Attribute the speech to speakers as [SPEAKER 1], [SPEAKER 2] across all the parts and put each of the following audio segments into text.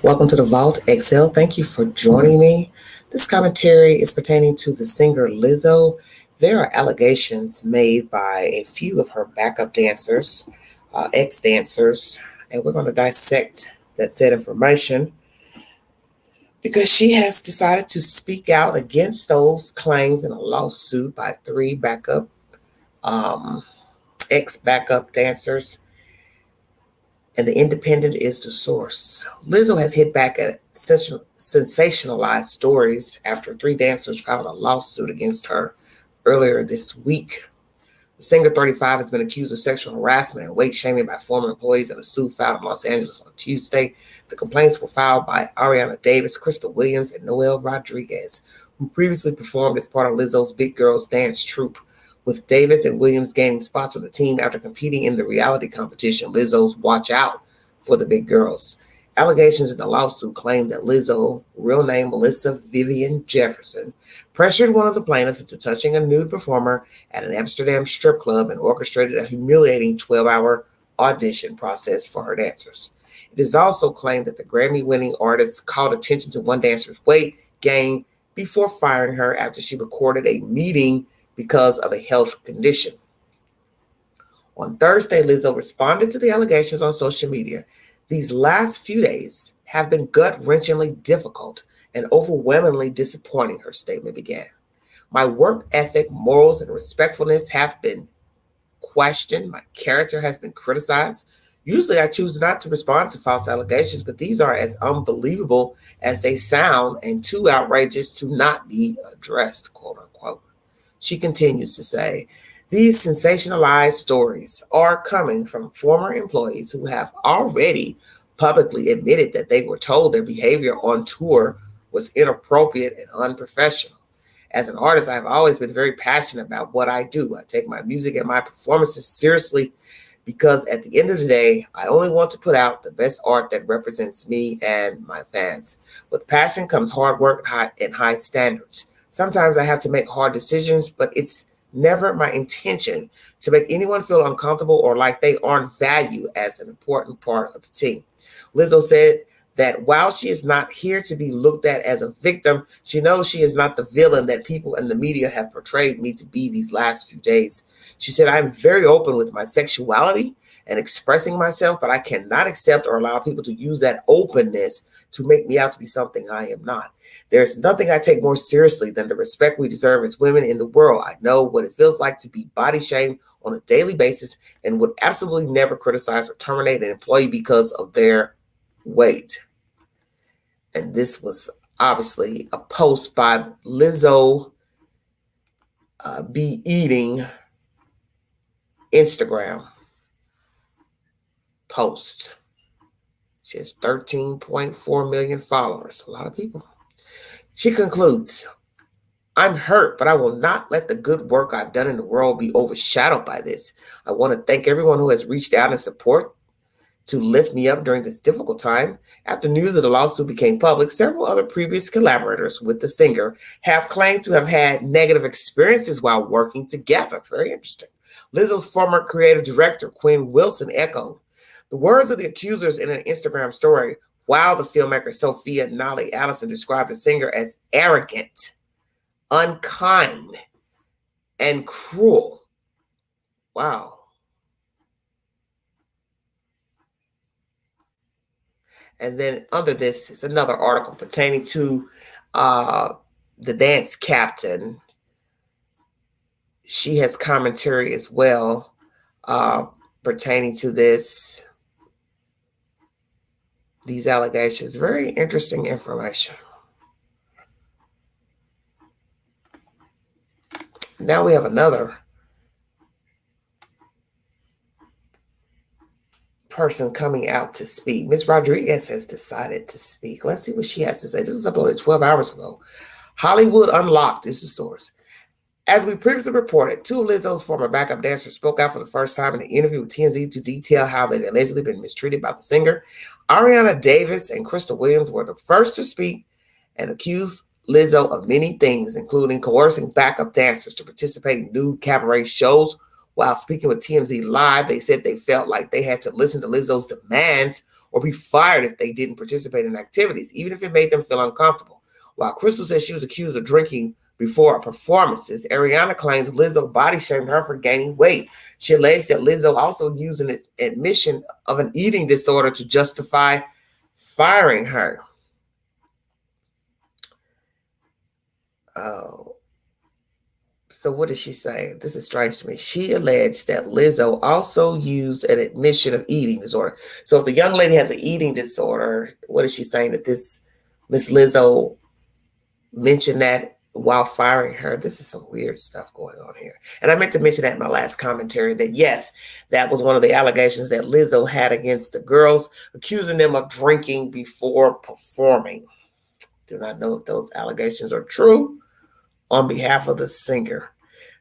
[SPEAKER 1] Welcome to the Vault Excel. Thank you for joining me. This commentary is pertaining to the singer Lizzo. There are allegations made by a few of her backup dancers, ex-dancers, and we're going to dissect that said information because she has decided to speak out against those claims in a lawsuit by three ex-backup dancers, and the Independent is the source. Lizzo has hit back at sensationalized stories after three dancers filed a lawsuit against her earlier this week. The singer, 35, has been accused of sexual harassment and weight shaming by former employees in a suit filed in Los Angeles on Tuesday. The complaints were filed by Ariana Davis, Crystal Williams, and Noel Rodriguez, who previously performed as part of Lizzo's Big Girls Dance troupe, with Davis and Williams gaining spots on the team after competing in the reality competition Lizzo's Watch Out for the Big Girls. Allegations in the lawsuit claim that Lizzo, real name Melissa Vivian Jefferson, pressured one of the plaintiffs into touching a nude performer at an Amsterdam strip club and orchestrated a humiliating 12-hour audition process for her dancers. It is also claimed that the Grammy-winning artist called attention to one dancer's weight gain before firing her after she recorded a meeting because of a health condition. On Thursday, Lizzo responded to the allegations on social media. These last few days have been gut-wrenchingly difficult and overwhelmingly disappointing, her statement began. My work ethic, morals, and respectfulness have been questioned. My character has been criticized. Usually I choose not to respond to false allegations, but these are as unbelievable as they sound and too outrageous to not be addressed, quote unquote. She continues to say, these sensationalized stories are coming from former employees who have already publicly admitted that they were told their behavior on tour was inappropriate and unprofessional. As an artist, I've always been very passionate about what I do. I take my music and my performances seriously because at the end of the day, I only want to put out the best art that represents me and my fans. With passion comes hard work and high standards. Sometimes I have to make hard decisions, but it's never my intention to make anyone feel uncomfortable or like they aren't valued as an important part of the team. Lizzo said that while she is not here to be looked at as a victim, she knows she is not the villain that people in the media have portrayed me to be these last few days. She said, I'm very open with my sexuality and expressing myself, but I cannot accept or allow people to use that openness to make me out to be something I am not. There's nothing I take more seriously than the respect we deserve as women in the world. I know what it feels like to be body shamed on a daily basis and would absolutely never criticize or terminate an employee because of their weight. And this was obviously a post by Lizzo Be Eating Instagram post. She has 13.4 million followers, a lot of people. She concludes, I'm hurt, but I will not let the good work I've done in the world be overshadowed by this. I want to thank everyone who has reached out in support to lift me up during this difficult time. After news of the lawsuit became public, several other previous collaborators with the singer have claimed to have had negative experiences while working together. Very interesting. Lizzo's former creative director, Quinn Wilson, echoed the words of the accusers in an Instagram story, while the filmmaker Sophia Nolly Allison described the singer as arrogant, unkind, and cruel. Wow. And then under this is another article pertaining to the dance captain. She has commentary as well pertaining to these allegations. Very interesting information. Now we have another person coming out to speak. Ms. Rodriguez has decided to speak. Let's see what she has to say. This is uploaded 12 hours ago. Hollywood Unlocked is the source. As we previously reported, two of Lizzo's former backup dancers spoke out for the first time in an interview with TMZ to detail how they'd allegedly been mistreated by the singer. Ariana Davis and Crystal Williams were the first to speak and accuse Lizzo of many things, including coercing backup dancers to participate in nude cabaret shows, While speaking with TMZ Live, they said they felt like they had to listen to Lizzo's demands or be fired if they didn't participate in activities, even if it made them feel uncomfortable. While Crystal says she was accused of drinking before performances, Ariana claims Lizzo body shamed her for gaining weight. She alleged that Lizzo also used an admission of an eating disorder to justify firing her. Oh. So what did she say? This is strange to me. She alleged that Lizzo also used an admission of eating disorder. So if the young lady has an eating disorder, what is she saying, that this Miss Lizzo mentioned that while firing her? This is some weird stuff going on here. And I meant to mention that in my last commentary, that yes, that was one of the allegations that Lizzo had against the girls, accusing them of drinking before performing. Do not know if those allegations are true on behalf of the singer.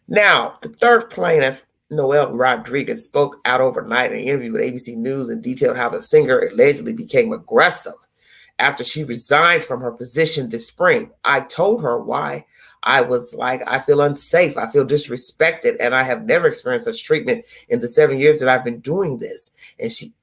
[SPEAKER 1] Now, the third plaintiff, Noelle Rodriguez, spoke out overnight in an interview with ABC News and detailed how the singer allegedly became aggressive after she resigned from her position this spring. I told her why. I was like, I feel unsafe. I feel disrespected, and I have never experienced such treatment in the 7 years that I've been doing this.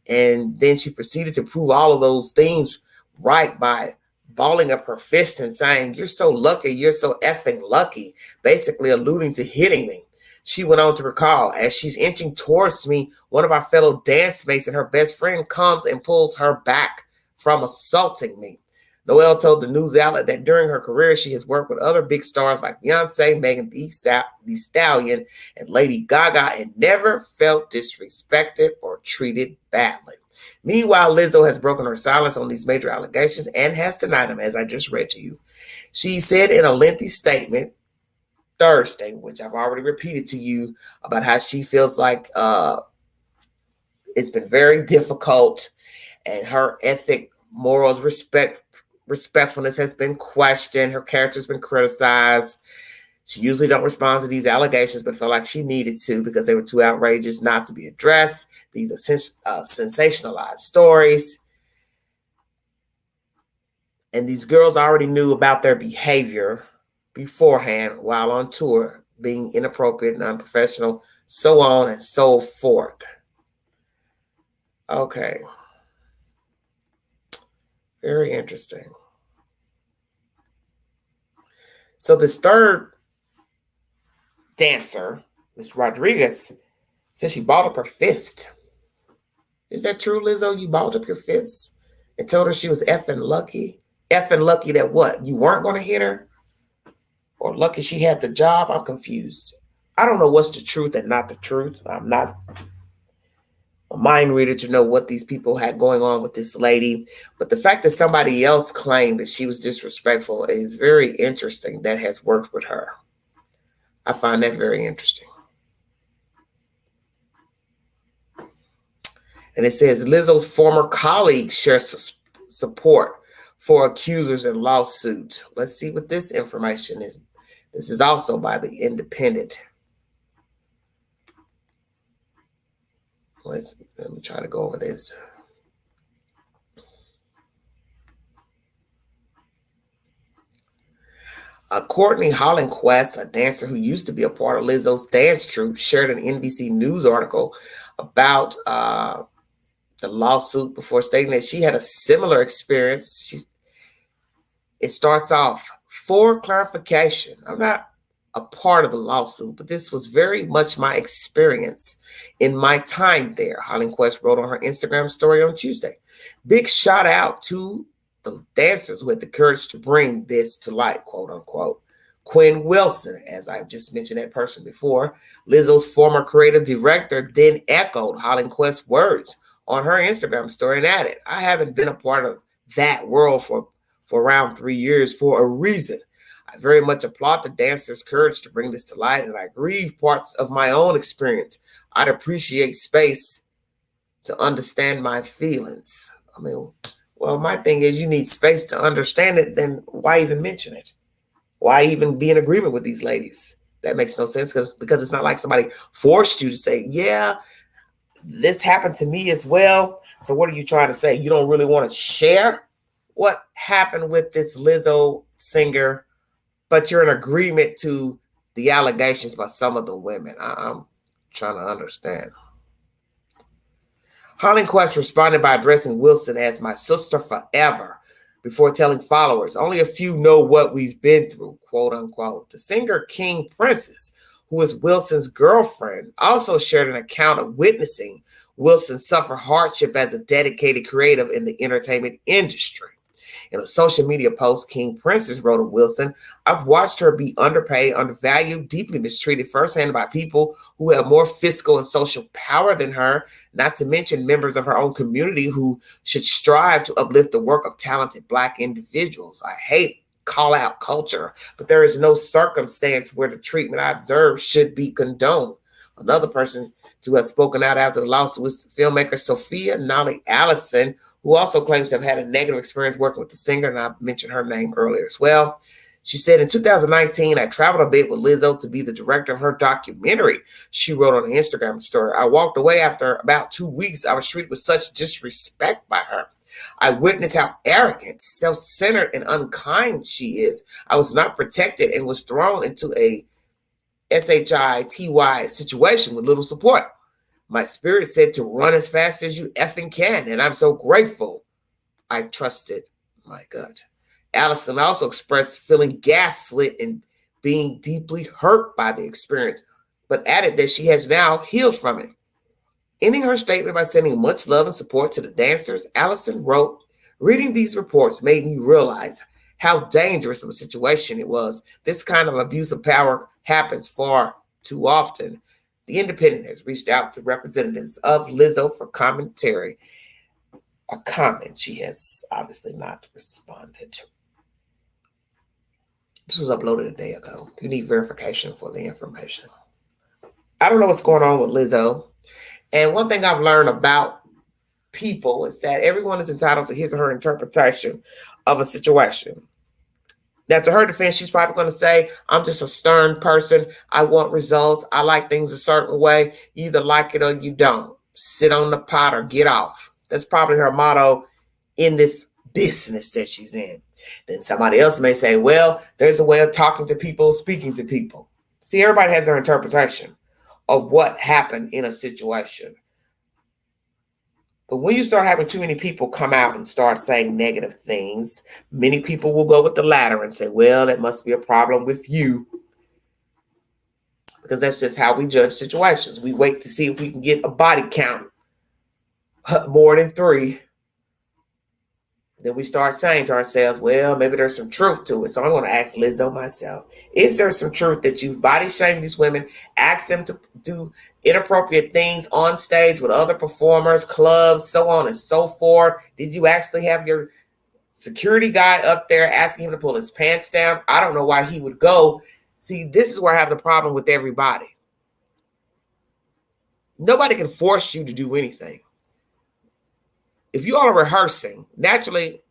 [SPEAKER 1] And then she proceeded to prove all of those things right by balling up her fist and saying, "You're so lucky, you're so effing lucky," basically alluding to hitting me. She went on to recall, as she's inching towards me, one of our fellow dance mates and her best friend comes and pulls her back from assaulting me. Noelle told the news outlet that during her career, she has worked with other big stars like Beyonce, Megan Thee Stallion, and Lady Gaga, and never felt disrespected or treated badly. Meanwhile, Lizzo has broken her silence on these major allegations and has denied them, as I just read to you. She said in a lengthy statement Thursday, which I've already repeated to you, about how she feels like it's been very difficult, and her ethic, morals, respectfulness has been questioned. Her character's been criticized. She usually don't respond to these allegations, but felt like she needed to because they were too outrageous not to be addressed. These are sensationalized stories. And these girls already knew about their behavior beforehand while on tour, being inappropriate and unprofessional, so on and so forth. Okay. Very interesting. So this third dancer, Miss Rodriguez, said she balled up her fist. Is that true, Lizzo? You balled up your fist and told her she was effing lucky? Effing lucky that what? You weren't going to hit her? Or lucky she had the job? I'm confused. I don't know what's the truth and not the truth. I'm not a mind reader to know what these people had going on with this lady. But the fact that somebody else claimed that she was disrespectful is very interesting. That has worked with her. I find that very interesting. And it says Lizzo's former colleagues share support for accusers in lawsuit. Let's see what this information is. This is also by the Independent. Let me try to go over this. Courtney Hollandquist, a dancer who used to be a part of Lizzo's dance troupe, shared an NBC News article about the lawsuit before stating that she had a similar experience. It starts off, for clarification, I'm not a part of the lawsuit, but this was very much my experience in my time there, Hollandquist wrote on her Instagram story on Tuesday. Big shout out to the dancers who had the courage to bring this to light, quote unquote. Quinn Wilson, as I've just mentioned that person before, Lizzo's former creative director, then echoed Hollandquist's words on her Instagram story and added, I haven't been a part of that world for around 3 years for a reason. I very much applaud the dancers' courage to bring this to light, and I grieve parts of my own experience. I'd appreciate space to understand my feelings. I mean, well, my thing is you need space to understand it, then why even mention it? Why even be in agreement with these ladies? That makes no sense because it's not like somebody forced you to say, yeah, this happened to me as well. So what are you trying to say? You don't really want to share what happened with this Lizzo singer, but you're in agreement to the allegations by some of the women. Trying to understand. Holland Quest responded by addressing Wilson as my sister forever before telling followers, only a few know what we've been through, quote unquote. The singer King Princess, who is Wilson's girlfriend, also shared an account of witnessing Wilson suffer hardship as a dedicated creative in the entertainment industry. In a social media post, King Princess wrote of Wilson, I've watched her be underpaid, undervalued, deeply mistreated firsthand by people who have more fiscal and social power than her, not to mention members of her own community who should strive to uplift the work of talented Black individuals. I hate call out culture, but there is no circumstance where the treatment I observed should be condoned. Another person to have spoken out after the lawsuit was filmmaker Sophia Nolly Allison, who also claims to have had a negative experience working with the singer, and I mentioned her name earlier as well. She said, in 2019, I traveled a bit with Lizzo to be the director of her documentary. She wrote on an Instagram story. I walked away after about 2 weeks. I was treated with such disrespect by her. I witnessed how arrogant, self-centered, and unkind she is. I was not protected and was thrown into a SHITY situation with little support. My spirit said to run as fast as you effing can, and I'm so grateful I trusted my gut. Allison also expressed feeling gaslit and being deeply hurt by the experience, but added that she has now healed from it. Ending her statement by sending much love and support to the dancers, Allison wrote, reading these reports made me realize how dangerous of a situation it was. This kind of abuse of power happens far too often. The Independent has reached out to representatives of Lizzo for commentary. A comment. She has obviously not responded. This was uploaded a day ago. You need verification for the information. I don't know what's going on with Lizzo. And one thing I've learned about people is that everyone is entitled to his or her interpretation of a situation. Now, to her defense, she's probably going to say, I'm just a stern person. I want results. I like things a certain way. You either like it or you don't. Sit on the pot or get off. That's probably her motto in this business that she's in. Then somebody else may say, well, there's a way of talking to people, speaking to people. See, everybody has their interpretation of what happened in a situation. But when you start having too many people come out and start saying negative things, many people will go with the latter and say, well, it must be a problem with you. Because that's just how we judge situations. We wait to see if we can get a body count more than 3. Then we start saying to ourselves, well, maybe there's some truth to it. So I'm going to ask Lizzo myself, is there some truth that you've body shamed these women, asked them to do inappropriate things on stage with other performers, clubs, so on and so forth? Did you actually have your security guy up there asking him to pull his pants down? I don't know why he would go. See, this is where I have the problem with everybody. Nobody can force you to do anything. If you all are rehearsing, naturally,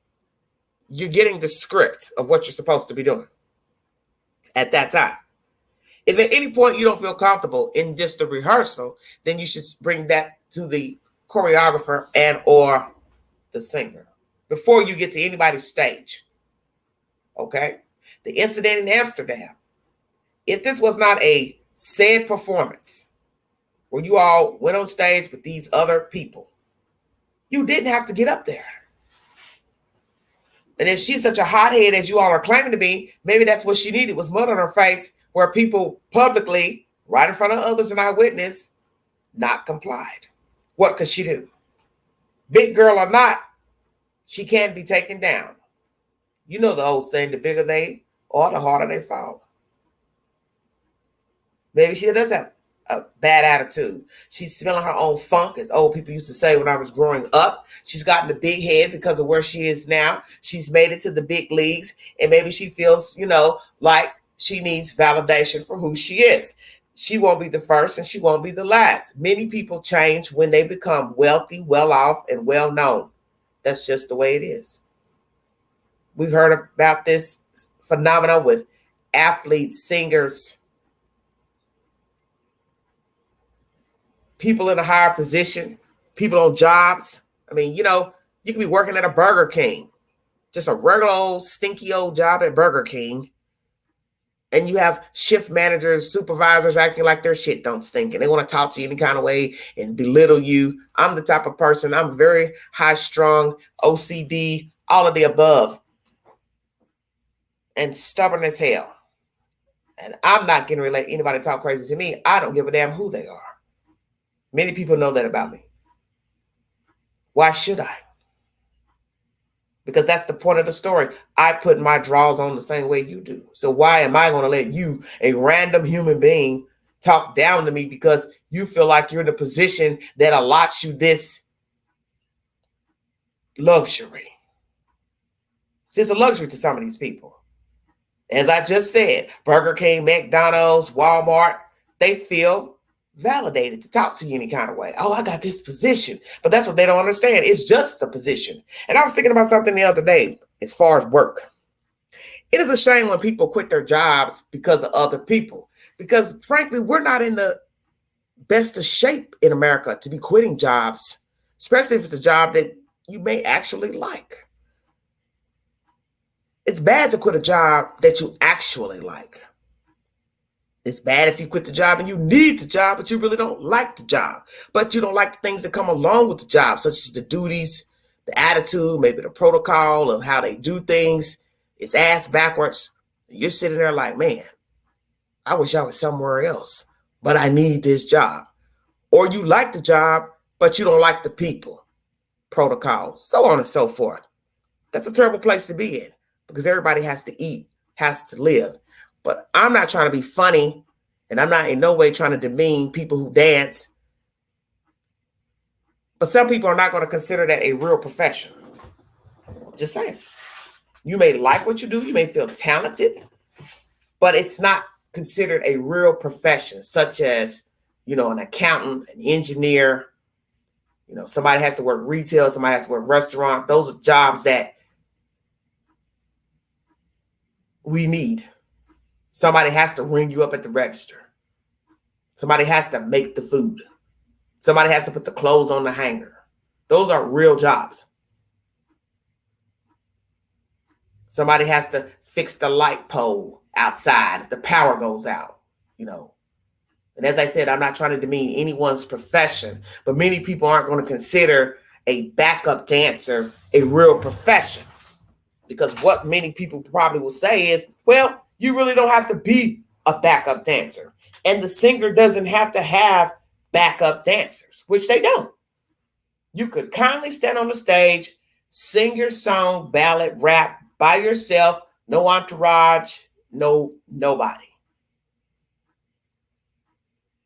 [SPEAKER 1] you're getting the script of what you're supposed to be doing at that time. If at any point you don't feel comfortable in just the rehearsal, then you should bring that to the choreographer and or the singer before you get to anybody's stage. Okay? The incident in Amsterdam, if this was not a said performance where you all went on stage with these other people, you didn't have to get up there. And if she's such a hothead as you all are claiming to be, maybe that's what she needed was mud on her face where people publicly, right in front of others and eyewitness, not complied. What could she do? Big girl or not, she can be taken down. You know the old saying, the bigger they are, the harder they fall. Maybe she does have a bad attitude. She's smelling her own funk, as old people used to say when I was growing up. She's gotten a big head because of where she is now. She's made it to the big leagues, and maybe she feels, like she needs validation for who she is. She won't be the first and she won't be the last. Many people change when they become wealthy, well off, and well known. That's just the way it is. We've heard about this phenomenon with athletes, singers, people in a higher position, people on jobs. I mean, you can be working at a Burger King, just a regular old stinky old job at Burger King. And you have shift managers, supervisors acting like their shit don't stink and they want to talk to you any kind of way and belittle you. I'm the type of person, I'm very high strung, OCD, all of the above, and stubborn as hell. And I'm not going to let anybody talk crazy to me. I don't give a damn who they are. Many people know that about me. Why should I? Because that's the point of the story. I put my drawers on the same way you do. So why am I going to let you, a random human being, talk down to me because you feel like you're in a position that allots you this luxury? See, it's a luxury to some of these people. As I just said, Burger King, McDonald's, Walmart, they feel validated to talk to you any kind of way. Oh, I got this position. But that's what they don't understand. It's just a position. And I was thinking about something the other day as far as work. It is a shame when people quit their jobs because of other people. Because frankly, we're not in the best of shape in America to be quitting jobs, especially if it's a job that you may actually like. It's bad to quit a job that you actually like. It's bad if you quit the job and you need the job, but you really don't like the job. But you don't like the things that come along with the job, such as the duties, the attitude, maybe the protocol of how they do things. It's ass backwards. You're sitting there like, man, I wish I was somewhere else, but I need this job. Or you like the job, but you don't like the people, protocols, so on and so forth. That's a terrible place to be in because everybody has to eat, has to live. But I'm not trying to be funny, and I'm not in no way trying to demean people who dance. But some people are not going to consider that a real profession. Just saying. You may like what you do, you may feel talented, but it's not considered a real profession, such as, an accountant, an engineer. Somebody has to work retail, somebody has to work restaurant. Those are jobs that we need. Somebody has to ring you up at the register. Somebody has to make the food. Somebody has to put the clothes on the hanger. Those are real jobs. Somebody has to fix the light pole outside if the power goes out, And as I said, I'm not trying to demean anyone's profession, but many people aren't going to consider a backup dancer a real profession. Because what many people probably will say is, well, you really don't have to be a backup dancer. And the singer doesn't have to have backup dancers, which they don't. You could kindly stand on the stage, sing your song, ballad, rap by yourself, no entourage, nobody.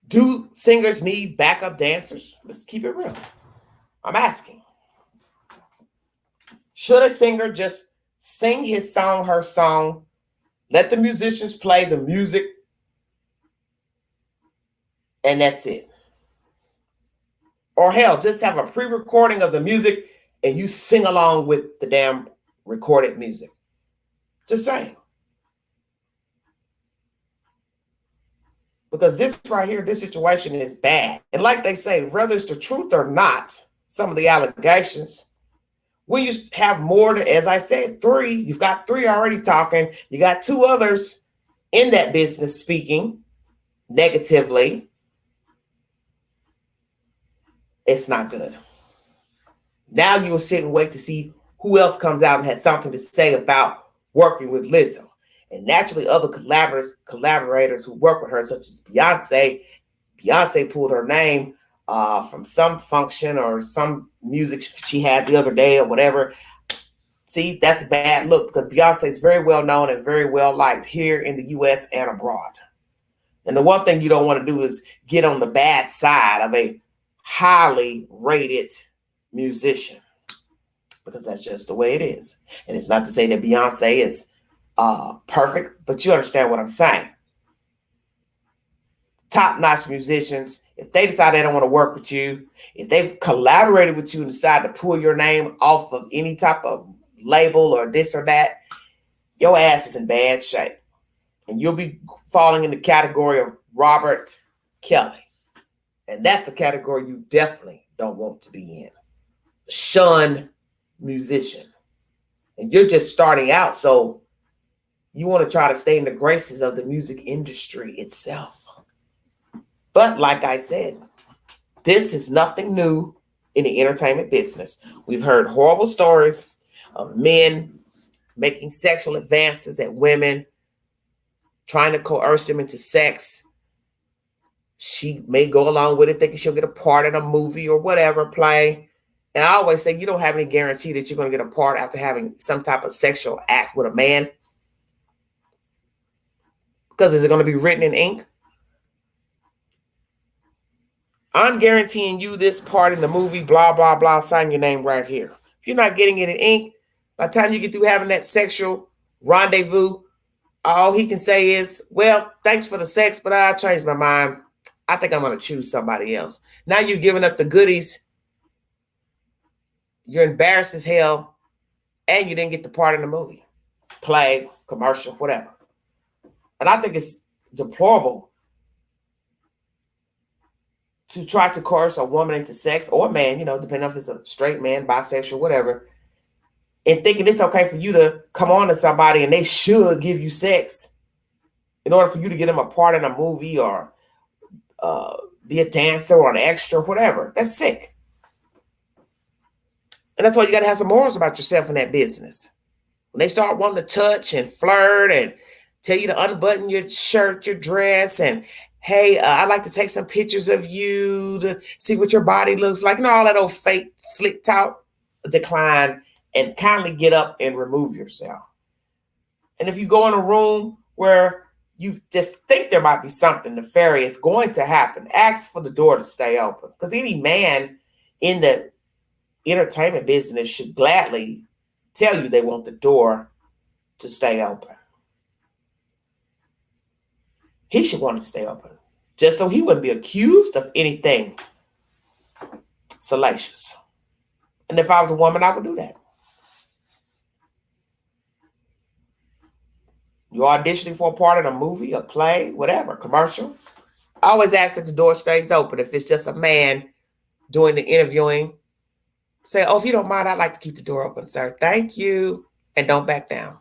[SPEAKER 1] Do singers need backup dancers? Let's keep it real. I'm asking. Should a singer just sing his song, her song, let the musicians play the music, and that's it? Or hell, just have a pre-recording of the music and you sing along with the damn recorded music. Just saying. Because this right here, this situation is bad. And like they say, whether it's the truth or not, some of the allegations, when you have more than, as I said, 3, you've got 3 already talking, you got 2 others in that business speaking negatively, it's not good. Now you will sit and wait to see who else comes out and has something to say about working with Lizzo. And naturally, other collaborators who work with her, such as Beyonce. Beyonce pulled her name from some function or some music she had the other day or whatever. See, that's a bad look because Beyonce is very well known and very well liked here in the U.S. and abroad. And the one thing you don't want to do is get on the bad side of a highly rated musician, because that's just the way it is. And it's not to say that Beyonce is perfect, but you understand what I'm saying. Top-notch musicians, if they decide they don't want to work with you, if they've collaborated with you and decide to pull your name off of any type of label or this or that, your ass is in bad shape. And you'll be falling in the category of Robert Kelly. And that's the category you definitely don't want to be in. Shunned musician. And you're just starting out, so You want to try to stay in the graces of the music industry itself. But like I said, this is nothing new in the entertainment business. We've heard horrible stories of men making sexual advances at women, trying to coerce them into sex. She may go along with it, thinking she'll get a part in a movie or whatever play. And I always say you don't have any guarantee that you're going to get a part after having some type of sexual act with a man. Because is it going to be written in ink? I'm guaranteeing you this part in the movie, blah, blah, blah, sign your name right here. If you're not getting it in ink, by the time you get through having that sexual rendezvous, all he can say is, well, thanks for the sex, but I changed my mind. I think I'm going to choose somebody else. Now you're giving up the goodies. You're embarrassed as hell, and you didn't get the part in the movie, play, commercial, whatever. And I think it's deplorable to try to coerce a woman into sex, or a man, depending on if it's a straight man, bisexual, whatever, and thinking it's okay for you to come on to somebody and they should give you sex in order for you to get them a part in a movie or be a dancer or an extra, whatever. That's sick. And that's why you got to have some morals about yourself in that business. When they start wanting to touch and flirt and tell you to unbutton your shirt, your dress, and hey, I'd like to take some pictures of you to see what your body looks like, and all that old fake slick talk, decline and kindly get up and remove yourself. And if you go in a room where you just think there might be something nefarious going to happen, ask for the door to stay open. Because any man in the entertainment business should gladly tell you they want the door to stay open. He should want it to stay open, just so he wouldn't be accused of anything salacious. And if I was a woman, I would do that. You're auditioning for a part in a movie, a play, whatever, commercial. I always ask that the door stays open. If it's just a man doing the interviewing, say, oh, if you don't mind, I'd like to keep the door open, sir. Thank you. And don't back down.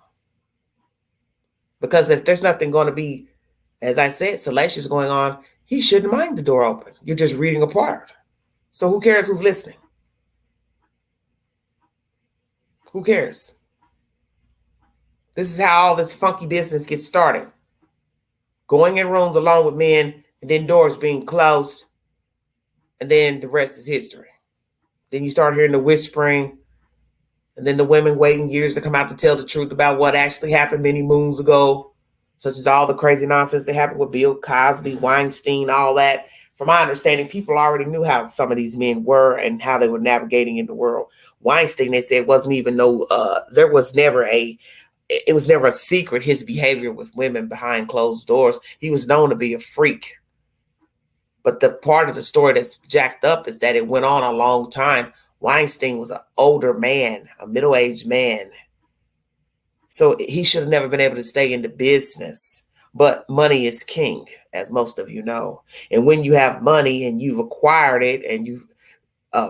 [SPEAKER 1] Because if there's nothing going to be, as I said, salacious going on, he shouldn't mind the door open. You're just reading a part. So who cares who's listening? Who cares? This is how all this funky business gets started. Going in rooms along with men, and then doors being closed, and then the rest is history. Then you start hearing the whispering, and then the women waiting years to come out to tell the truth about what actually happened many moons ago, such as all the crazy nonsense that happened with Bill Cosby, Weinstein, all that. From my understanding, people already knew how some of these men were and how they were navigating in the world. Weinstein, they said, wasn't even there was never it was never a secret, his behavior with women behind closed doors. He was known to be a freak. But the part of the story that's jacked up is that it went on a long time. Weinstein was an older man, a middle-aged man. So he should have never been able to stay in the business. But money is king, as most of you know. And when you have money and you've acquired it and you've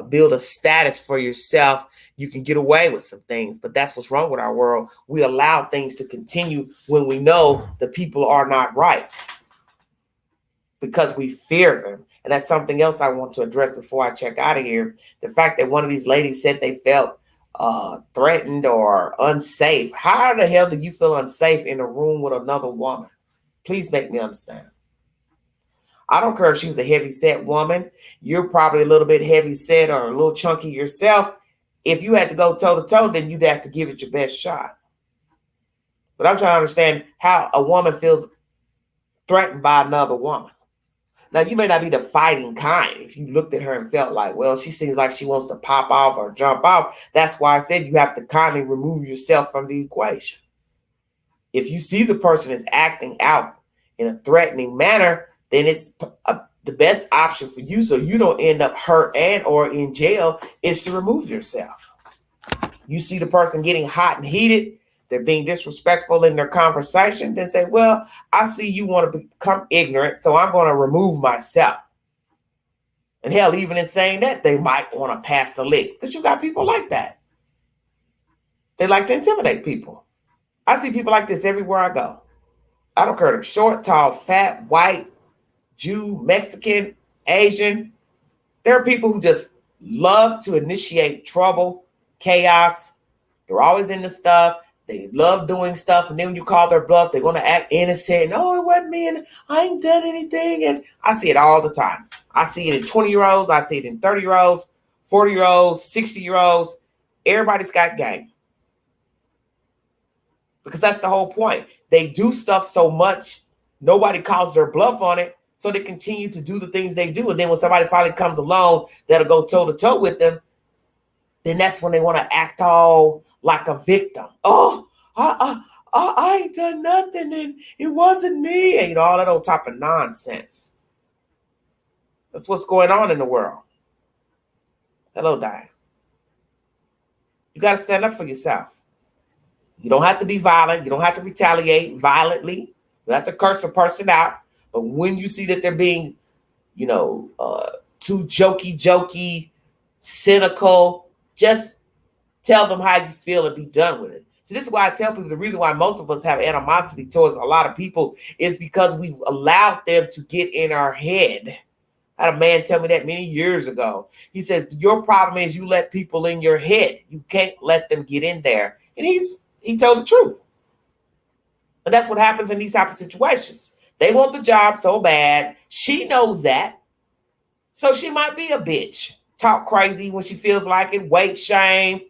[SPEAKER 1] build a status for yourself, you can get away with some things. But that's what's wrong with our world. We allow things to continue when we know the people are not right, because we fear them. And that's something else I want to address before I check out of here. The fact that one of these ladies said they felt threatened or unsafe. How the hell do you feel unsafe in a room with another woman? Please make me understand. I don't care if she was a heavy-set woman. You're probably a little bit heavy-set or a little chunky yourself. If you had to go toe-to-toe, then you'd have to give it your best shot. But I'm trying to understand how a woman feels threatened by another woman. Now, you may not be the fighting kind. If you looked at her and felt like, well, she seems like she wants to pop off or jump off, that's why I said you have to kindly remove yourself from the equation. If you see the person is acting out in a threatening manner, then it's the best option for you, so you don't end up hurt and or in jail, is to remove yourself. You see the person getting hot and heated, they're being disrespectful in their conversation, then say, well, I see you want to become ignorant, so I'm going to remove myself. And hell, even in saying that, they might want to pass the lick, because you got people like that. They like to intimidate people. I see people like this everywhere I go. I don't care if they're short, tall, fat, white, Jew, Mexican, Asian. There are people who just love to initiate trouble, chaos. They're always into stuff. They love doing stuff. And then when you call their bluff, they're going to act innocent. No, it wasn't me. And I ain't done anything. And I see it all the time. I see it in 20-year-olds. I see it in 30-year-olds, 40-year-olds, 60-year-olds. Everybody's got game. Because that's the whole point. They do stuff so much, nobody calls their bluff on it. So they continue to do the things they do. And then when somebody finally comes along that'll go toe-to-toe with them, then that's when they want to act all like a victim. Oh, I ain't done nothing, and it wasn't me. And all that old type of nonsense. That's what's going on in the world. Hello, Diane. You got to stand up for yourself. You don't have to be violent. You don't have to retaliate violently. You don't have to curse a person out. But when you see that they're being, too jokey, cynical, just tell them how you feel and be done with it. So this is why I tell people the reason why most of us have animosity towards a lot of people is because we've allowed them to get in our head. I had a man tell me that many years ago. He said, your problem is you let people in your head. You can't let them get in there. And he told the truth. And that's what happens in these type of situations. They want the job so bad. She knows that. So she might be a bitch. Talk crazy when she feels like it. Weight shame.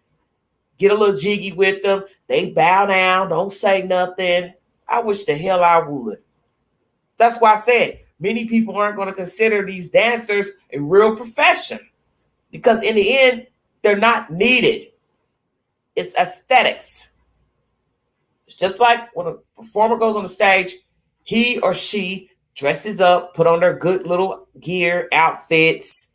[SPEAKER 1] Get a little jiggy with them. They bow down. Don't say nothing. I wish the hell I would. That's why I said many people aren't going to consider these dancers a real profession. Because in the end, they're not needed. It's aesthetics. It's just like when a performer goes on the stage, he or she dresses up, put on their good little gear, outfits.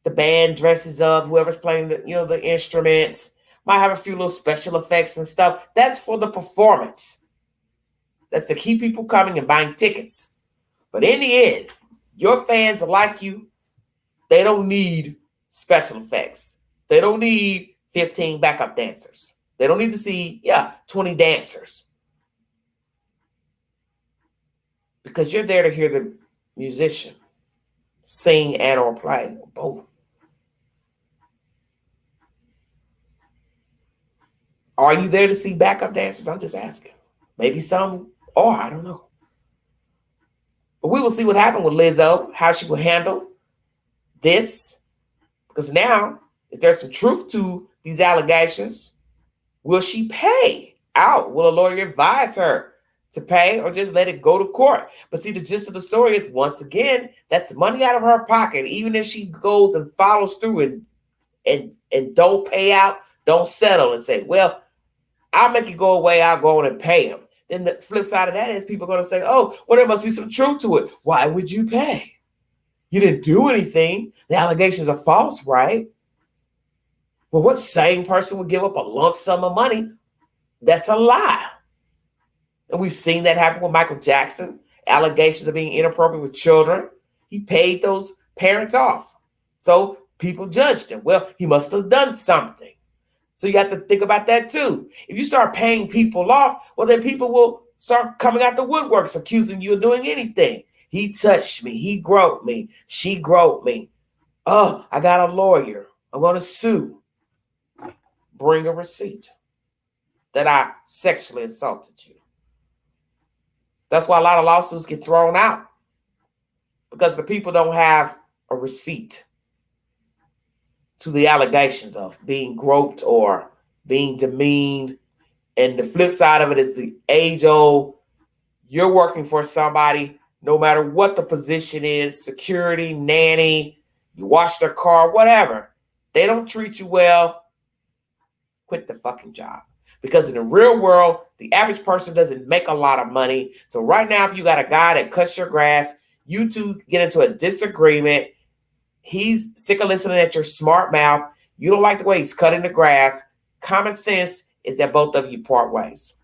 [SPEAKER 1] The band dresses up, whoever's playing the instruments, might have a few little special effects and stuff. That's for the performance. That's to keep people coming and buying tickets. But in the end, your fans are like you. They don't need special effects. They don't need 15 backup dancers. They don't need to see, 20 dancers. Because you're there to hear the musician sing and or play, both. Are you there to see backup dancers? I'm just asking. Maybe some are, I don't know. But we will see what happened with Lizzo, how she will handle this. Because now, if there's some truth to these allegations, will she pay out? Will a lawyer advise her to pay or just let it go to court? But see, the gist of the story is, once again, that's money out of her pocket. Even if she goes and follows through and don't pay out, don't settle and say, well, I'll make it go away. I'll go on and pay him. Then the flip side of that is people are going to say, oh, well, there must be some truth to it. Why would you pay? You didn't do anything. The allegations are false, right? Well, what sane person would give up a lump sum of money? That's a lie. And we've seen that happen with Michael Jackson. Allegations of being inappropriate with children. He paid those parents off. So people judged him. Well, he must have done something. So you have to think about that too. If you start paying people off, well, then people will start coming out the woodworks accusing you of doing anything. He touched me. He groped me. She groped me. Oh, I got a lawyer. I'm going to sue. Bring a receipt that I sexually assaulted you. That's why a lot of lawsuits get thrown out, because the people don't have a receipt to the allegations of being groped or being demeaned. And the flip side of it is the age-old, you're working for somebody, no matter what the position is, security, nanny, you wash their car, whatever. They don't treat you well, quit the fucking job. Because in the real world, the average person doesn't make a lot of money. So right now, if you got a guy that cuts your grass, you two get into a disagreement. He's sick of listening at your smart mouth. You don't like the way he's cutting the grass. Common sense is that both of you part ways.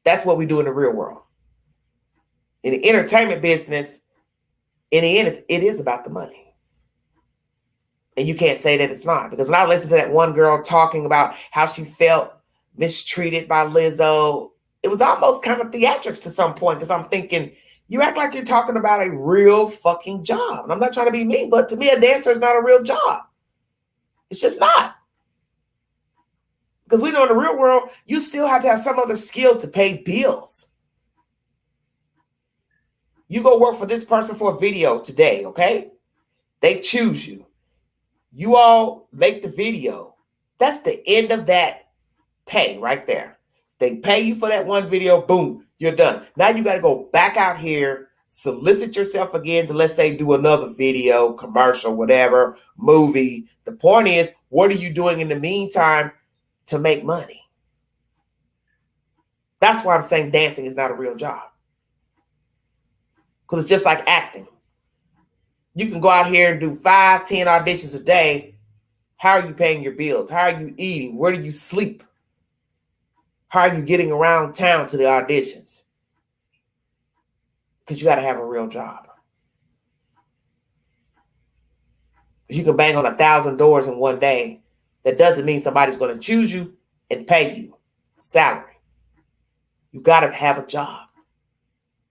[SPEAKER 1] That's what we do in the real world. In the entertainment business, in the end, it is about the money. And you can't say that it's not. Because when I listened to that one girl talking about how she felt mistreated by Lizzo. It was almost kind of theatrics to some point because I'm thinking, you act like you're talking about a real fucking job. And I'm not trying to be mean, but to me, a dancer is not a real job. It's just not. Because we know in the real world, you still have to have some other skill to pay bills. You go work for this person for a video today, okay? They choose you. You all make the video. That's the end of that pay right there. They pay you for that one video, boom, you're done. Now you got to go back out here, solicit yourself again to, let's say, do another video, commercial, whatever, movie. The point is, what are you doing in the meantime to make money? That's why I'm saying dancing is not a real job. Because it's just like acting. You can go out here and do 5, 10 auditions a day. How are you paying your bills? How are you eating? Where do you sleep? How are you getting around town to the auditions? Because you got to have a real job. You can bang on 1,000 doors in one day. That doesn't mean somebody's going to choose you and pay you salary. You got to have a job.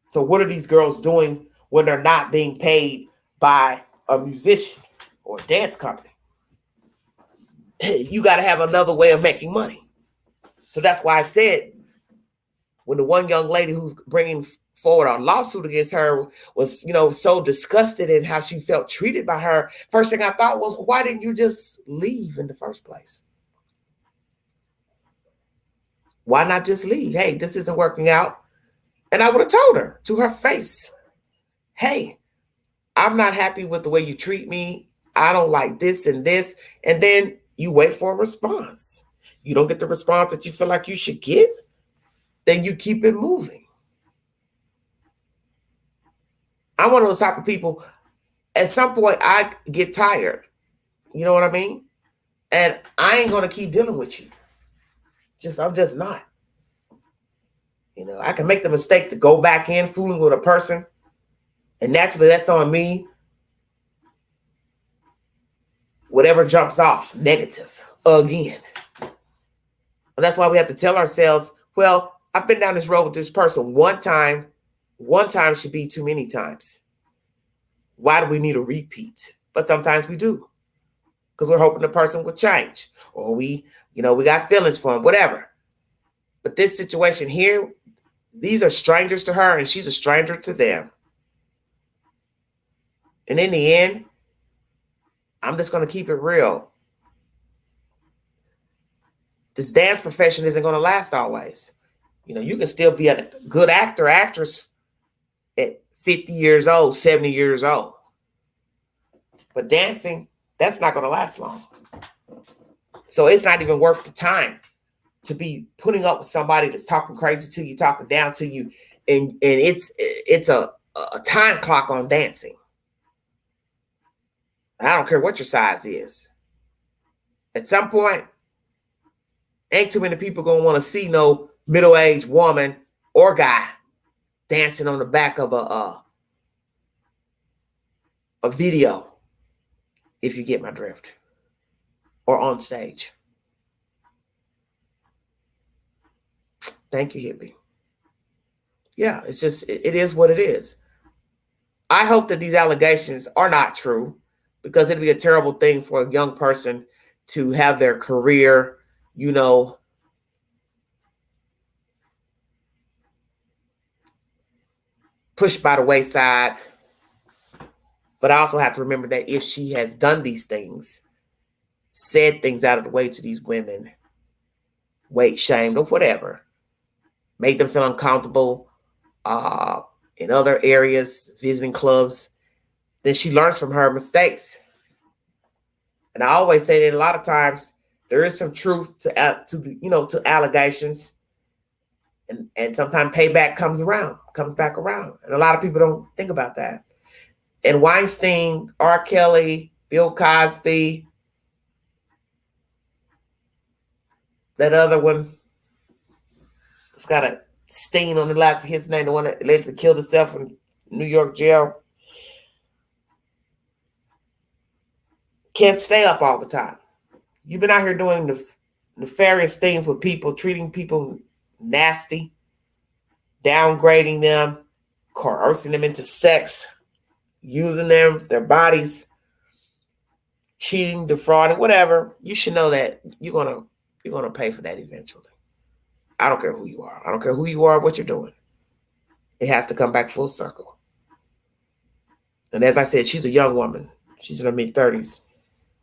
[SPEAKER 1] So what are these girls doing when they're not being paid by a musician or a dance company? You got to have another way of making money. So that's why I said when the one young lady who's bringing forward a lawsuit against her was, so disgusted in how she felt treated by her, first thing I thought was, why didn't you just leave in the first place? Why not just leave? Hey, this isn't working out. And I would have told her to her face, hey, I'm not happy with the way you treat me. I don't like this and this. And then you wait for a response. You don't get the response that you feel like you should get, then you keep it moving. I'm one of those type of people, at some point I get tired. You know what I mean? And I ain't going to keep dealing with you. I'm just not. I can make the mistake to go back in fooling with a person. And naturally that's on me. Whatever jumps off, negative, again. And that's why we have to tell ourselves, well, I've been down this road with this person one time. One time should be too many times. Why do we need a repeat? But sometimes we do. Because we're hoping the person will change. Or we got feelings for him, whatever. But this situation here, these are strangers to her and she's a stranger to them. And in the end, I'm just going to keep it real. This dance profession isn't going to last always. You can still be a good actor, actress at 50 years old, 70 years old. But dancing, that's not going to last long. So it's not even worth the time to be putting up with somebody that's talking crazy to you, talking down to you. And it's a time clock on dancing. I don't care what your size is. At some point, ain't too many people going to want to see no middle-aged woman or guy dancing on the back of a video, if you get my drift, or on stage. Thank you, hippie. Yeah, it's just, it is what it is. I hope that these allegations are not true, because it'd be a terrible thing for a young person to have their career, pushed by the wayside. But I also have to remember that if she has done these things, said things out of the way to these women, weight shamed or whatever, made them feel uncomfortable in other areas, visiting clubs, then she learns from her mistakes. And I always say that a lot of times there is some truth to allegations, and sometimes payback comes back around. And a lot of people don't think about that. And Weinstein, R. Kelly, Bill Cosby, that other one, it's got a stain on the last of his name, the one that allegedly killed himself in New York jail, can't stay up all the time. You've been out here doing the nefarious things with people, treating people nasty, downgrading them, coercing them into sex, using their bodies, cheating, defrauding, whatever, you should know that you're gonna pay for that eventually. I don't care who you are. I don't care who you are, what you're doing. It has to come back full circle. And as I said, she's a young woman. She's in her mid-30s.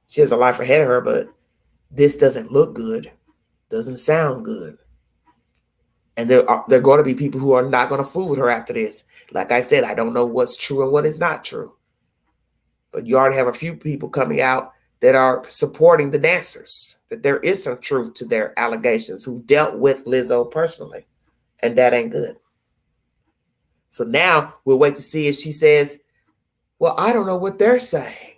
[SPEAKER 1] She has a life ahead of her, but this doesn't look good, doesn't sound good. And there are going to be people who are not going to fool with her after this. Like I said, I don't know what's true and what is not true. But you already have a few people coming out that are supporting the dancers, that there is some truth to their allegations, who dealt with Lizzo personally. And that ain't good. So now we'll wait to see if she says, well, I don't know what they're saying.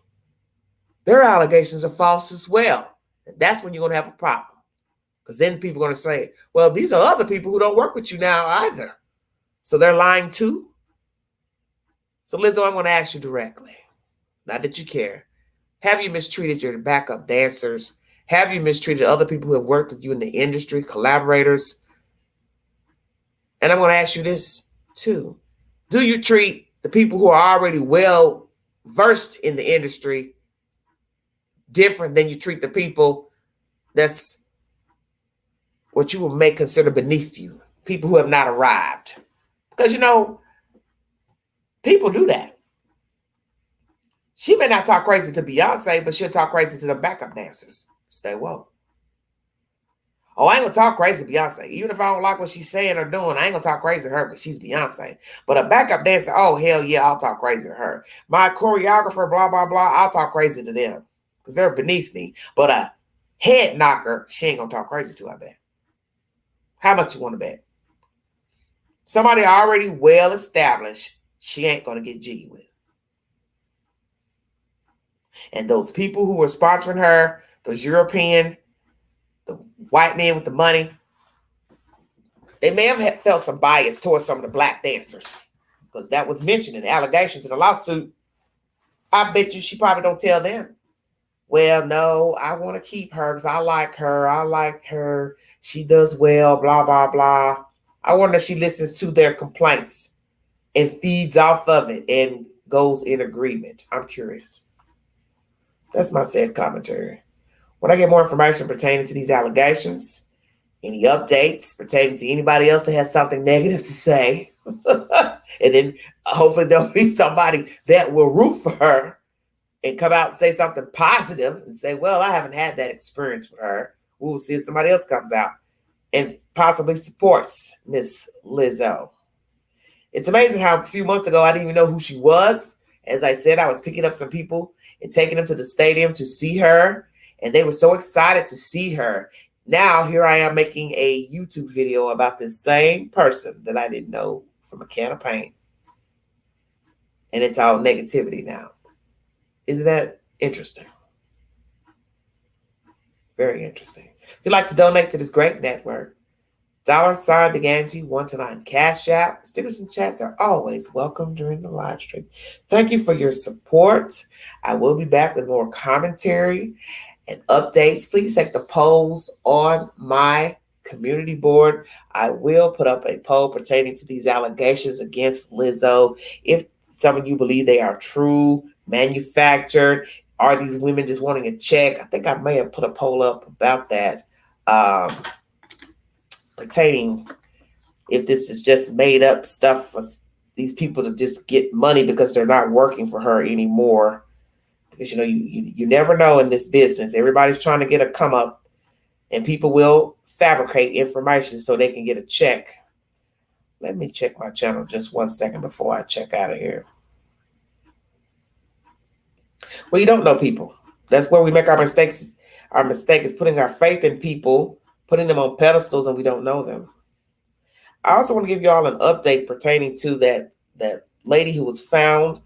[SPEAKER 1] Their allegations are false as well. And that's when you're going to have a problem. Because then people are going to say, well, these are other people who don't work with you now either. So they're lying too. So Lizzo, I'm going to ask you directly. Not that you care. Have you mistreated your backup dancers? Have you mistreated other people who have worked with you in the industry, collaborators? And I'm going to ask you this too. Do you treat the people who are already well versed in the industry different than you treat the people that's what you would make consider beneath you, people who have not arrived? Because, people do that. She may not talk crazy to Beyonce, but she'll talk crazy to the backup dancers. Stay woke. Oh, I ain't gonna talk crazy to Beyonce. Even if I don't like what she's saying or doing, I ain't gonna talk crazy to her because she's Beyonce. But a backup dancer, oh, hell yeah, I'll talk crazy to her. My choreographer, blah, blah, blah, I'll talk crazy to them because they're beneath me. But a head knocker, she ain't gonna talk crazy to, I bet. How much you want to bet? Somebody already well established, she ain't gonna get jiggy with. And those people who were sponsoring her, those European, the white men with the money, they may have felt some bias towards some of the black dancers because that was mentioned in the allegations in the lawsuit. I bet you she probably don't tell them. Well, no, I want to keep her because I like her. I like her. She does well, blah, blah, blah. I wonder if she listens to their complaints and feeds off of it and goes in agreement. I'm curious. That's my sad commentary. When I get more information pertaining to these allegations, any updates pertaining to anybody else that has something negative to say, and then hopefully there'll be somebody that will root for her and come out and say something positive and say, well, I haven't had that experience with her. We'll see if somebody else comes out and possibly supports Miss Lizzo. It's amazing how a few months ago, I didn't even know who she was. As I said, I was picking up some people and taking them to the stadium to see her. And they were so excited to see her. Now, here I am making a YouTube video about this same person that I didn't know from a can of paint. And it's all negativity now. Isn't that interesting? Very interesting. If you'd like to donate to this great network, $sign Big Angie 129 Cash App. Stickers and chats are always welcome during the live stream. Thank you for your support. I will be back with more commentary and updates. Please take the polls on my community board. I will put up a poll pertaining to these allegations against Lizzo. If some of you believe they are true, manufactured, are these women just wanting a check? I think I may have put a poll up about that. Pertaining if this is just made up stuff for these people to just get money because they're not working for her anymore. Because you never know in this business. Everybody's trying to get a come up, and people will fabricate information so they can get a check. Let me check my channel just 1 second before I check out of here. Well, you don't know people. That's where we make our mistakes. Our mistake is putting our faith in people, putting them on pedestals, and we don't know them. I also want to give you all an update pertaining to that lady who was found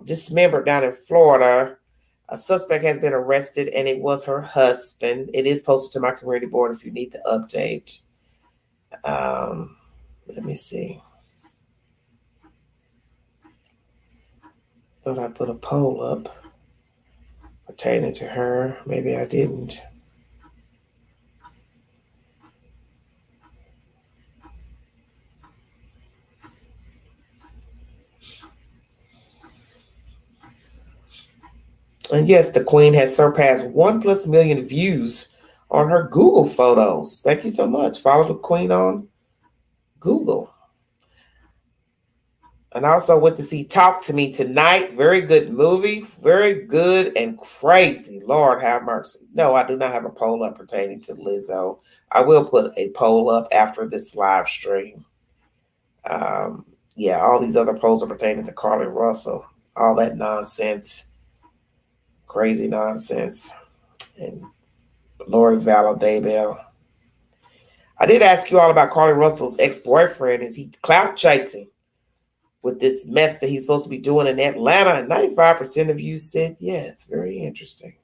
[SPEAKER 1] dismembered down in Florida. A suspect has been arrested, and it was her husband. It is posted to my community board if you need the update. Let me see. Thought I put a poll up pertaining to her. Maybe I didn't. And yes, the Queen has surpassed 1+ million views on her Google photos. Thank you so much. Follow the Queen on Google. And I also went to see Talk to Me tonight. Very good movie. Very good and crazy. Lord have mercy. No, I do not have a poll up pertaining to Lizzo. I will put a poll up after this live stream. Yeah, all these other polls are pertaining to Carly Russell. All that nonsense. Crazy nonsense. And Lori Vallow Daybell. I did ask you all about Carly Russell's ex-boyfriend. Is he clout chasing with this mess that he's supposed to be doing in Atlanta? And 95% of you said yes. Very interesting.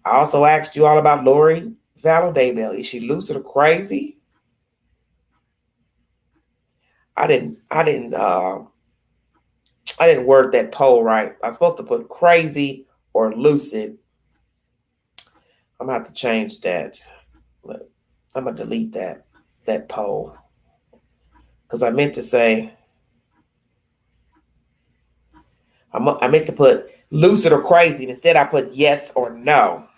[SPEAKER 1] I also asked you all about Lori Vallow Daybell. Is she lucid or crazy? I didn't word that poll right. I was supposed to put crazy or lucid. I'm gonna have to change that. I'm gonna delete that poll. Because I meant to say, I meant to put lucid or crazy. And instead I put yes or no.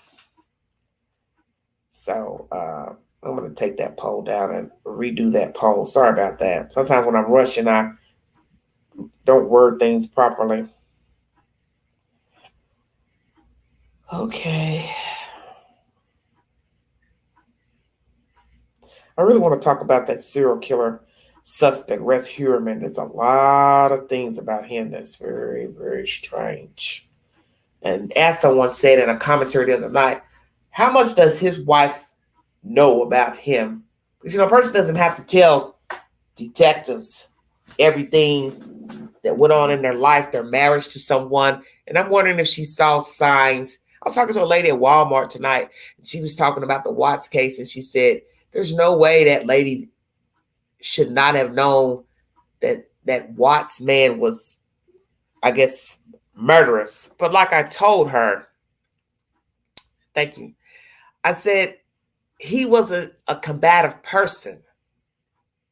[SPEAKER 1] So I'm going to take that poll down and redo that poll. Sorry about that. Sometimes when I'm rushing, I don't word things properly. Okay. I really want to talk about that serial killer suspect, Rex Heuermann. There's a lot of things about him that's very, very strange. And as someone said in a commentary the other night, how much does his wife know about him? Because, a person doesn't have to tell detectives everything that went on in their life, their marriage to someone. And I'm wondering if she saw signs. I was talking to a lady at Walmart tonight, and she was talking about the Watts case, and she said, there's no way that lady should not have known that Watts man was, I guess, murderous. But like I told her, thank you, I said, he was a combative person,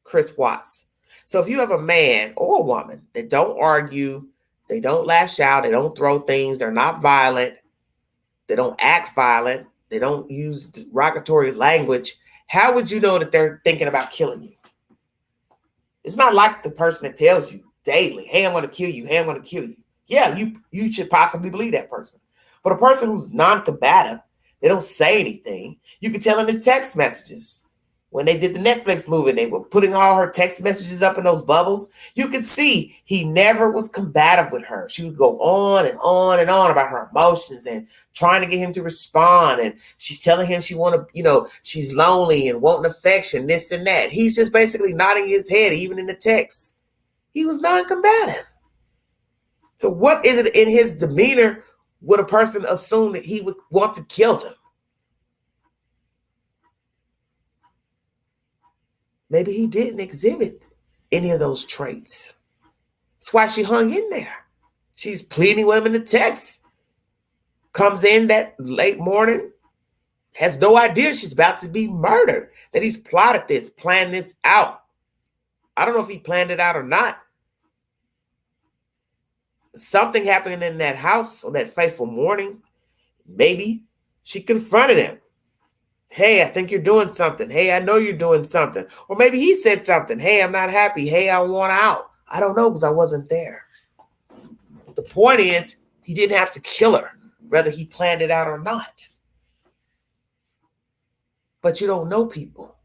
[SPEAKER 1] Chris Watts. So if you have a man or a woman that don't argue, they don't lash out, they don't throw things, they're not violent, they don't act violent, they don't use derogatory language, how would you know that they're thinking about killing you? It's not like the person that tells you daily, hey, I'm going to kill you, hey, I'm going to kill you. Yeah, you should possibly believe that person. But a person who's non-combative, they don't say anything. You can tell in his text messages. When they did the Netflix movie, they were putting all her text messages up in those bubbles. You could see he never was combative with her. She would go on and on and on about her emotions and trying to get him to respond. And she's telling him she she's lonely and wanting affection, this and that. He's just basically nodding his head, even in the text. He was non-combative. So what is it in his demeanor would a person assume that he would want to kill them? Maybe he didn't exhibit any of those traits. That's why she hung in there. She's pleading with him in the text. Comes in that late morning, has no idea she's about to be murdered, that he's plotted this, planned this out. I don't know if he planned it out or not. Something happened in that house on that fateful morning. Maybe she confronted him. Hey, I think you're doing something. Hey, I know you're doing something. Or maybe he said something. Hey, I'm not happy. Hey, I want out. I don't know because I wasn't there. The point is, he didn't have to kill her, whether he planned it out or not. But you don't know people.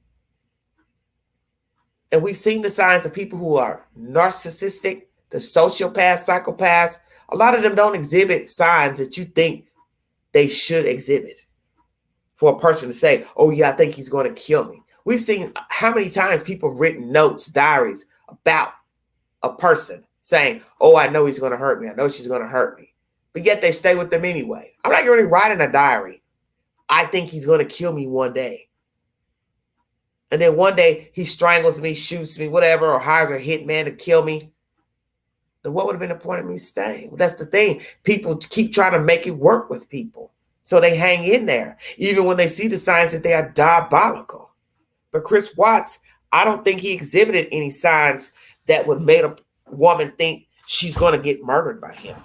[SPEAKER 1] And we've seen the signs of people who are narcissistic, the sociopaths, psychopaths. A lot of them don't exhibit signs that you think they should exhibit. For a person to say, oh yeah, I think he's going to kill me. We've seen how many times people have written notes, diaries about a person saying, oh, I know he's going to hurt me. I know she's going to hurt me. But yet they stay with them anyway. I'm not going to write in a diary, I think he's going to kill me one day. And then one day he strangles me, shoots me, whatever, or hires a hitman to kill me. Then what would have been the point of me staying? Well, that's the thing. People keep trying to make it work with people. So they hang in there, even when they see the signs that they are diabolical. But Chris Watts, I don't think he exhibited any signs that would make a woman think she's going to get murdered by him.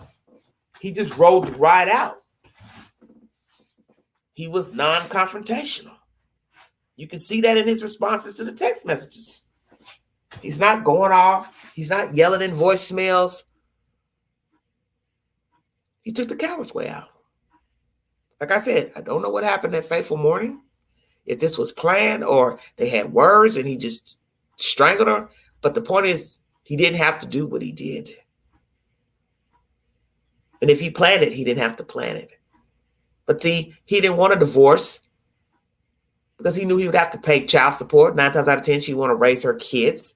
[SPEAKER 1] He just rolled right out. He was non-confrontational. You can see that in his responses to the text messages. He's not going off. He's not yelling in voicemails. He took the coward's way out. Like I said, I don't know what happened that fateful morning. If this was planned or they had words and he just strangled her. But the point is, he didn't have to do what he did. And if he planned it, he didn't have to plan it. But see, he didn't want a divorce because he knew he would have to pay child support. 9 times out of 10, she would want to raise her kids.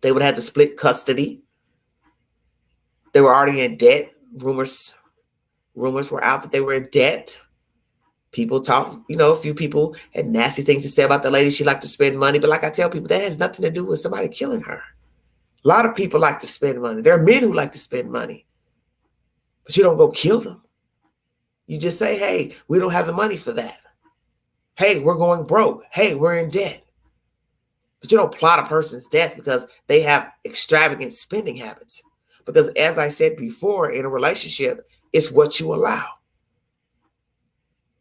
[SPEAKER 1] They would have to split custody. They were already in debt. Rumors were out that they were in debt. People talk, a few people had nasty things to say about the lady. She liked to spend money. But like I tell people, that has nothing to do with somebody killing her. A lot of people like to spend money. There are men who like to spend money. But you don't go kill them. You just say, hey, we don't have the money for that. Hey, we're going broke. Hey, we're in debt. But you don't plot a person's death because they have extravagant spending habits. Because as I said before, in a relationship, it's what you allow.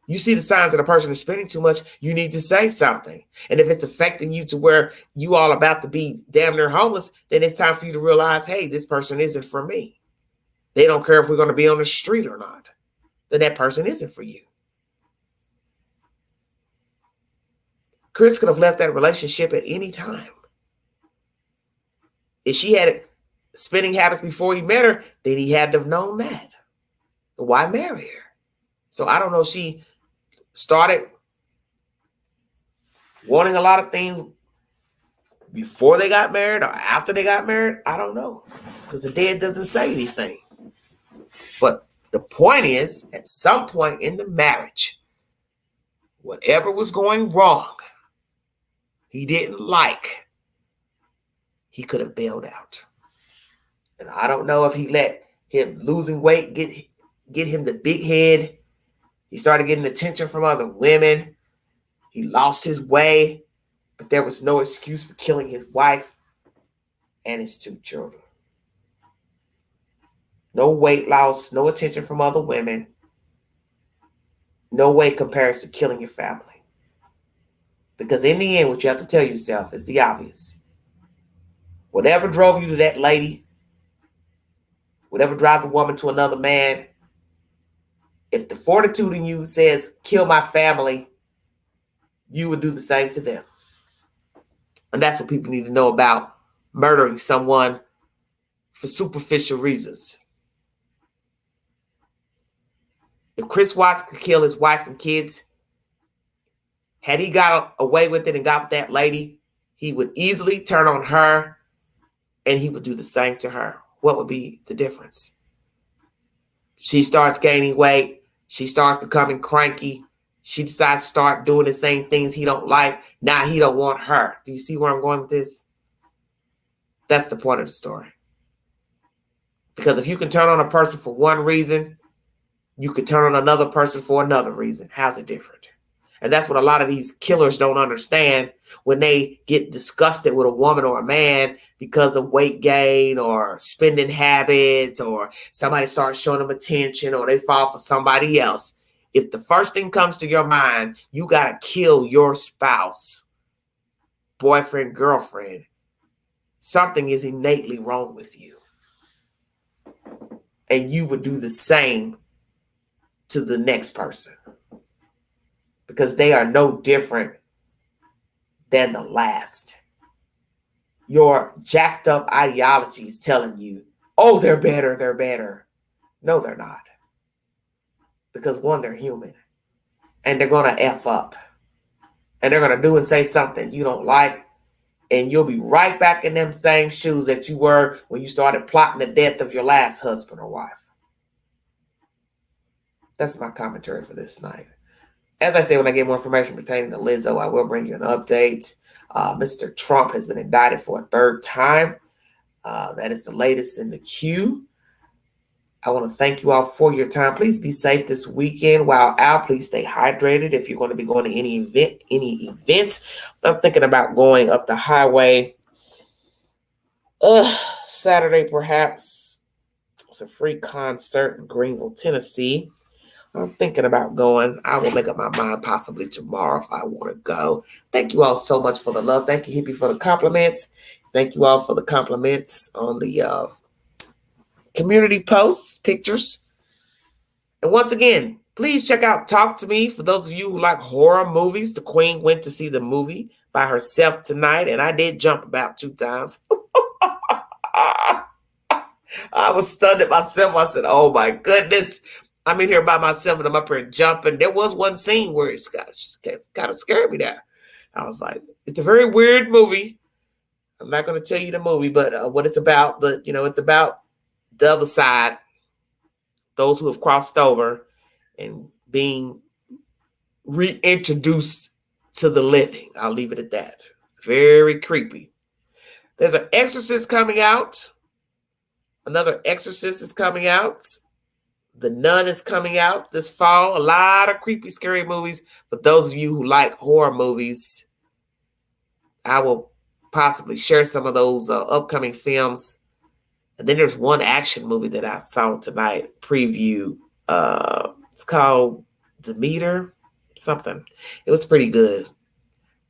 [SPEAKER 1] You see the signs that a person is spending too much, you need to say something. And if it's affecting you to where you all about to be damn near homeless, then it's time for you to realize, hey, this person isn't for me. They don't care if we're going to be on the street or not. Then that person isn't for you. Chris could have left that relationship at any time. If she had spending habits before he met her, then he had to have known that. But why marry her? So I don't know if she started wanting a lot of things before they got married or after they got married. I don't know, because the dead doesn't say anything. But the point is, at some point in the marriage, whatever was going wrong, he didn't like, he could have bailed out. And I don't know if he let him losing weight get him the big head. He started getting attention from other women. He lost his way, but there was no excuse for killing his wife and his 2 children. No weight loss, no attention from other women. No way compares to killing your family. Because in the end, what you have to tell yourself is the obvious. Whatever drove you to that lady, whatever drives a woman to another man, if the fortitude in you says, kill my family, you would do the same to them. And that's what people need to know about murdering someone for superficial reasons. If Chris Watts could kill his wife and kids, had he got away with it and got with that lady, he would easily turn on her and he would do the same to her. What would be the difference? She starts gaining weight. She starts becoming cranky. She decides to start doing the same things he don't like. Now he don't want her. Do you see where I'm going with this? That's the point of the story. Because if you can turn on a person for one reason, you could turn on another person for another reason. How's it different? And that's what a lot of these killers don't understand when they get disgusted with a woman or a man because of weight gain or spending habits, or somebody starts showing them attention, or they fall for somebody else. If the first thing comes to your mind, you got to kill your spouse, boyfriend, girlfriend, something is innately wrong with you. And you would do the same to the next person, because they are no different than the last. Your jacked up ideology is telling you, oh, they're better, they're better. No, they're not. Because one, they're human. And they're going to F up. And they're going to do and say something you don't like. And you'll be right back in them same shoes that you were when you started plotting the death of your last husband or wife. That's my commentary for this night. As I say, when I get more information pertaining to Lizzo, I will bring you an update. Mr. Trump has been indicted for a 3rd time. That is the latest in the queue. I want to thank you all for your time. Please be safe this weekend. While out, please stay hydrated. If you're going to be going to any events, I'm thinking about going up the highway Saturday, perhaps. It's a free concert in Greenville, Tennessee. I'm thinking about going. I will make up my mind possibly tomorrow if I want to go. Thank you all so much for the love. Thank you, Hippie, for the compliments. Thank you all for the compliments on the community posts, pictures. And once again, please check out Talk to Me. For those of you who like horror movies, the Queen went to see the movie by herself tonight, and I did jump about 2 times. I was stunned at myself. I said, oh my goodness. I'm in here by myself and I'm up here jumping. There was one scene where it's kind of scared me there. I was like, it's a very weird movie. I'm not going to tell you the movie, but what it's about. But, it's about the other side, those who have crossed over and being reintroduced to the living. I'll leave it at that. Very creepy. There's an Exorcist coming out. Another Exorcist is coming out. The Nun is coming out this fall. A lot of creepy, scary movies. For those of you who like horror movies, I will possibly share some of those upcoming films. And then there's one action movie that I saw tonight, preview. It's called Demeter, something. It was pretty good.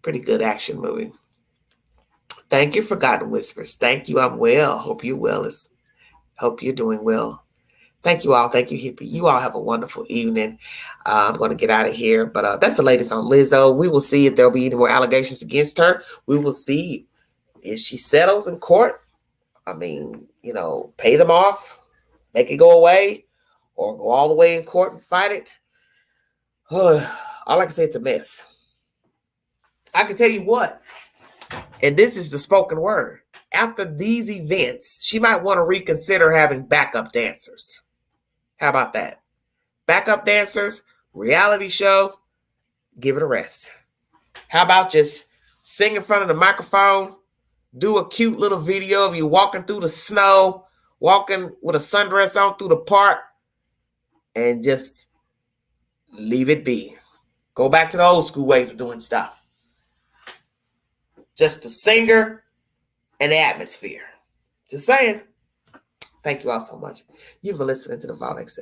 [SPEAKER 1] Pretty good action movie. Thank you, Forgotten Whispers. Thank you. I'm well. Hope you're well. Hope you're doing well. Thank you all. Thank you, Hippie. You all have a wonderful evening. I'm going to get out of here. But that's the latest on Lizzo. We will see if there'll be any more allegations against her. We will see if she settles in court. I mean, pay them off, make it go away, or go all the way in court and fight it. All I can say, it's a mess. I can tell you what, and this is the spoken word. After these events, she might want to reconsider having backup dancers. How about that? Backup dancers, reality show, give it a rest. How about just sing in front of the microphone, do a cute little video of you walking through the snow, walking with a sundress on through the park, and just leave it be. Go back to the old school ways of doing stuff. Just the singer and the atmosphere. Just saying. Thank you all so much. You've been listening to the Vault XL.